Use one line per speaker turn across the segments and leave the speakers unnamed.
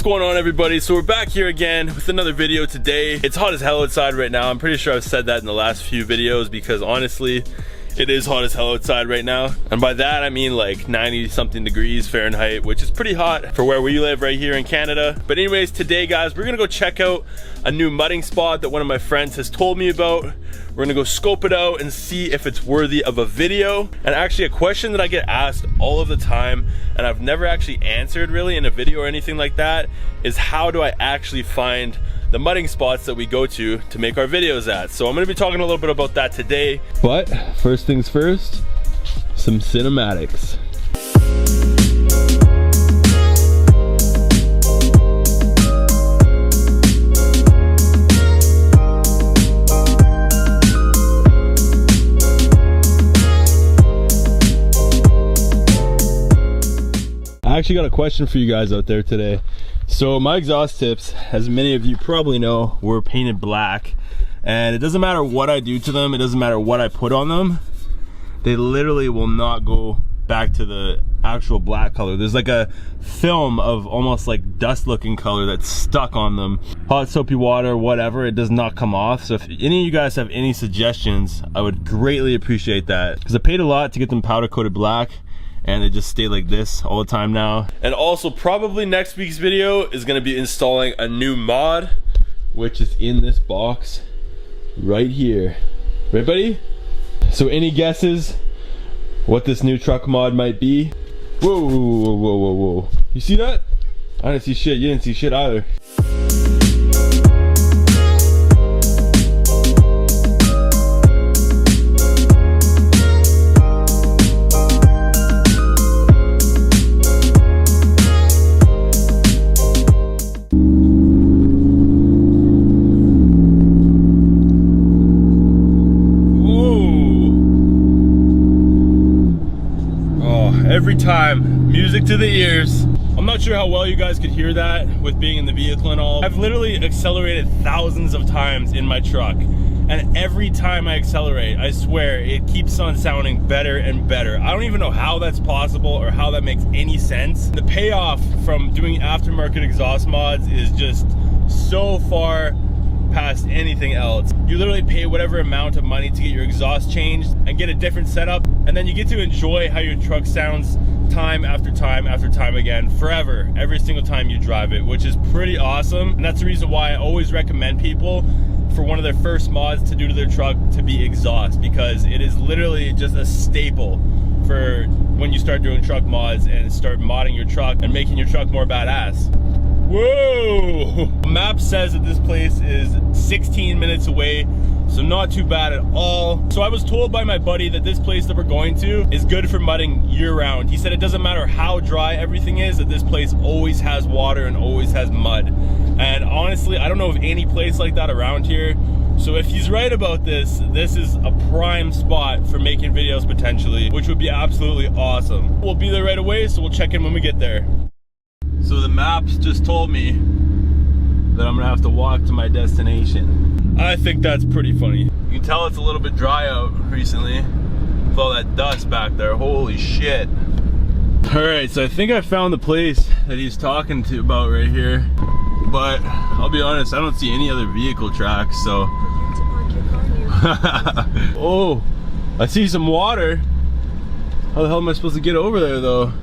What's going on, everybody? So we're back here again with another video today. It's hot as hell outside right now. I'm pretty sure I've said that in the last few videos because honestly, it is hot as hell outside right now. And by that, I mean like 90 something degrees Fahrenheit, which is pretty hot for where we live right here in Canada. But anyways, today guys, we're gonna go check out a new mudding spot that one of my friends has told me about. We're gonna go scope it out and see if it's worthy of a video. And actually a question that I get asked all of the time, and I've never actually answered really in a video or anything like that, is how do I actually find the mudding spots that we go to make our videos at. So I'm gonna be talking a little bit about that today. But first things first, some cinematics. I actually got a question for you guys out there today. So my exhaust tips, as many of you probably know, were painted black, and it doesn't matter what I do to them, it doesn't matter what I put on them, they literally will not go back to the actual black color. There's like a film of almost like dust looking color that's stuck on them. Hot soapy water, whatever, it does not come off. So if any of you guys have any suggestions, I would greatly appreciate that, because I paid a lot to get them powder coated black and they just stay like this all the time now. And also probably next week's video is gonna be installing a new mod, which is in this box right here. Right, buddy? So any guesses what this new truck mod might be? Whoa, whoa, whoa, whoa, whoa. You see that? I didn't see shit, you didn't see shit either. Every time, music to the ears. I'm not sure how well you guys could hear that with being in the vehicle and all. I've literally accelerated thousands of times in my truck, and every time I accelerate, I swear it keeps on sounding better and better. I don't even know how that's possible or how that makes any sense. The payoff from doing aftermarket exhaust mods is just so far past anything else. You literally pay whatever amount of money to get your exhaust changed and get a different setup, and then you get to enjoy how your truck sounds time after time after time again, forever, every single time you drive it, which is pretty awesome. And that's the reason why I always recommend people for one of their first mods to do to their truck to be exhaust, because it is literally just a staple for when you start doing truck mods and start modding your truck and making your truck more badass. Whoa! The map says that this place is 16 minutes away, so not too bad at all. So I was told by my buddy that this place that we're going to is good for mudding year-round. He said it doesn't matter how dry everything is, that this place always has water and always has mud. And honestly, I don't know of any place like that around here. So if he's right about this, this is a prime spot for making videos potentially, which would be absolutely awesome. We'll be there right away, so we'll check in when we get there. So the maps just told me that I'm gonna have to walk to my destination. I think that's pretty funny. You can tell it's a little bit dry out recently with all that dust back there. Holy shit. All right, so I think I found the place that he's talking to about right here, but I'll be honest, I don't see any other vehicle tracks, so. Oh, I see some water. How the hell am I supposed to get over there though?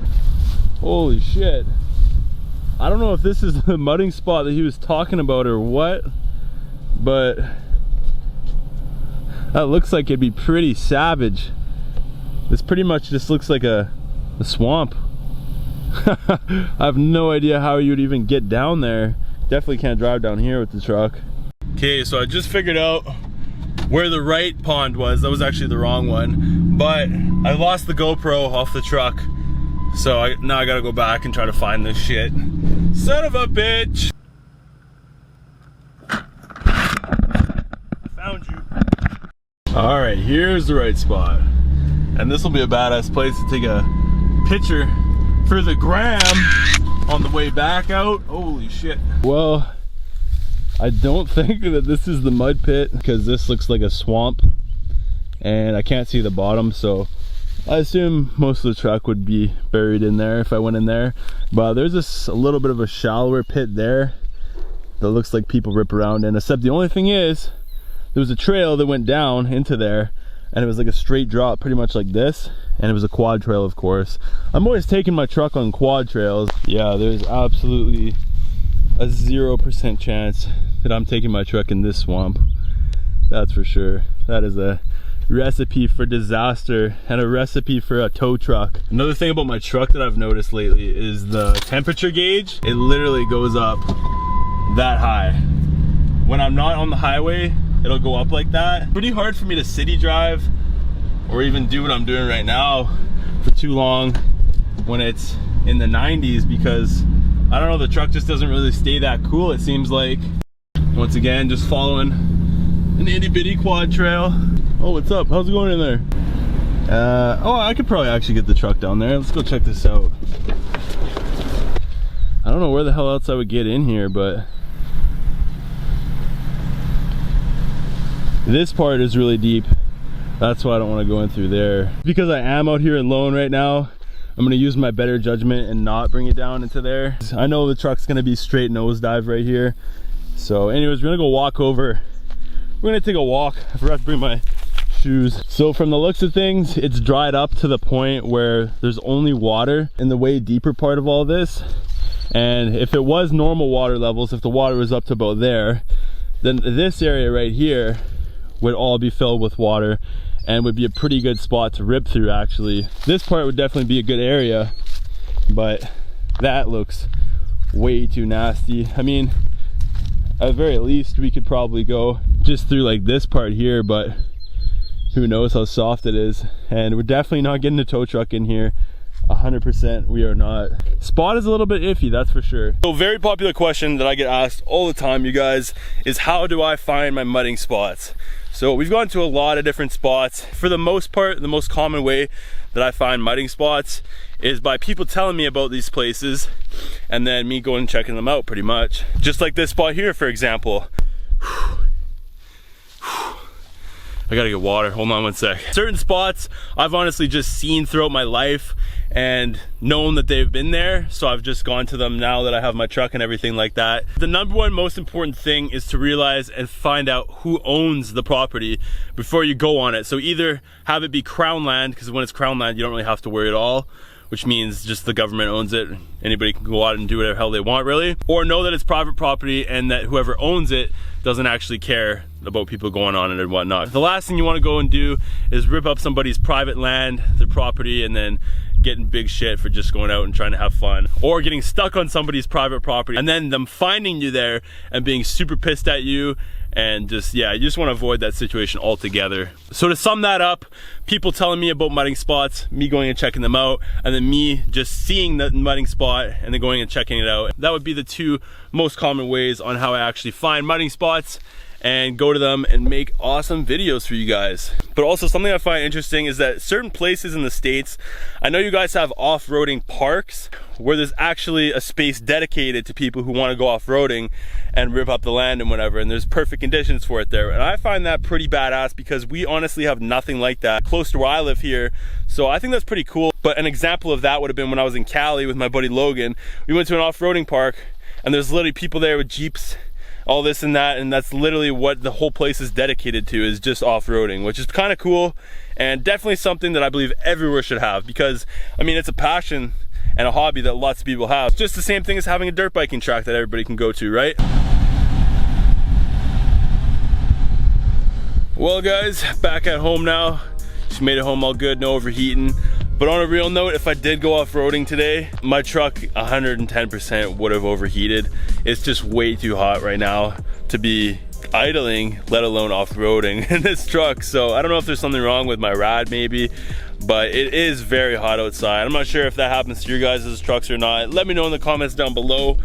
Holy shit. I don't know if this is the mudding spot that he was talking about or what, but that looks like it'd be pretty savage. This pretty much just looks like a swamp. I have no idea how you would even get down there. Definitely can't drive down here with the truck. Okay, so I just figured out where the right pond was. That was actually the wrong one, but I lost the GoPro off the truck. So now I gotta go back and try to find this shit. Son of a bitch! I found you. Alright, here's the right spot. And this will be a badass place to take a picture for the gram on the way back out. Holy shit. Well, I don't think that this is the mud pit because this looks like a swamp and I can't see the bottom, so I assume most of the truck would be buried in there if I went in there, but there's a little bit of a shallower pit there that looks like people rip around in, except the only thing is there was a trail that went down into there, and it was like a straight drop pretty much like this, and it was a quad trail, of course. I'm always taking my truck on quad trails. Yeah, there's absolutely a 0% chance that I'm taking my truck in this swamp. That's for sure. That is a recipe for disaster and a recipe for a tow truck. Another thing about my truck that I've noticed lately is the temperature gauge. It literally goes up that high. When I'm not on the highway, it'll go up like that. Pretty hard for me to city drive or even do what I'm doing right now for too long when it's in the 90s, because I don't know, the truck just doesn't really stay that cool, it seems like. Once again, just following an itty bitty quad trail. Oh, what's up? How's it going in there? Oh, I could probably actually get the truck down there. Let's go check this out. I don't know where the hell else I would get in here, but this part is really deep. That's why I don't want to go in through there. Because I am out here alone right now, I'm going to use my better judgment and not bring it down into there. I know the truck's going to be straight nosedive right here. So anyways, we're going to go walk over. We're going to take a walk. I forgot to bring my shoes. So from the looks of things, it's dried up to the point where there's only water in the way deeper part of all this. And if it was normal water levels, if the water was up to about there, then this area right here would all be filled with water and would be a pretty good spot to rip through. Actually, this part would definitely be a good area, but that looks way too nasty. I mean, at the very least we could probably go just through like this part here, but who knows how soft it is. And we're definitely not getting a tow truck in here. 100% we are not. Spot is a little bit iffy, that's for sure. So very popular question that I get asked all the time, you guys, is how do I find my mudding spots? So we've gone to a lot of different spots. For the most part, the most common way that I find mudding spots is by people telling me about these places and then me going and checking them out pretty much. Just like this spot here, for example. I gotta get water, hold on one sec. Certain spots I've honestly just seen throughout my life and known that they've been there, so I've just gone to them now that I have my truck and everything like that. The number one most important thing is to realize and find out who owns the property before you go on it. So either have it be crown land, because when it's crown land you don't really have to worry at all, which means just the government owns it. Anybody can go out and do whatever the hell they want, really. Or know that it's private property and that whoever owns it doesn't actually care about people going on it and whatnot. The last thing you want to go and do is rip up somebody's private land, their property, and then getting big shit for just going out and trying to have fun. Or getting stuck on somebody's private property and then them finding you there and being super pissed at you. And just, yeah, you just want to avoid that situation altogether. So to sum that up, people telling me about mudding spots, me going and checking them out, and then me just seeing the mudding spot and then going and checking it out. That would be the two most common ways on how I actually find mudding spots and go to them and make awesome videos for you guys. But also something I find interesting is that certain places in the States, I know you guys have off-roading parks where there's actually a space dedicated to people who want to go off-roading and rip up the land and whatever, and there's perfect conditions for it there. And I find that pretty badass because we honestly have nothing like that close to where I live here. So I think that's pretty cool. But an example of that would have been when I was in Cali with my buddy Logan. We went to an off-roading park and there's literally people there with Jeeps, all this and that, and that's literally what the whole place is dedicated to, is just off-roading, which is kind of cool and definitely something that I believe everywhere should have, because I mean, it's a passion and a hobby that lots of people have. It's just the same thing as having a dirt biking track that everybody can go to, right? Well guys, back at home now. Just made it home all good, no overheating. But on a real note, if I did go off-roading today, my truck 110% would have overheated. It's just way too hot right now to be idling, let alone off-roading in this truck. So I don't know if there's something wrong with my rad maybe, but it is very hot outside. I'm not sure if that happens to your guys' trucks or not. Let me know in the comments down below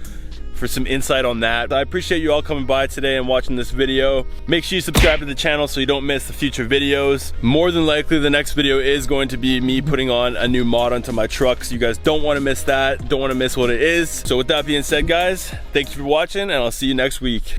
for some insight on that. I appreciate you all coming by today and watching this video. Make sure you subscribe to the channel so you don't miss the future videos. More than likely the next video is going to be me putting on a new mod onto my truck, so you guys don't want to miss that, don't want to miss what it is. So with that being said guys, thank you for watching and I'll see you next week.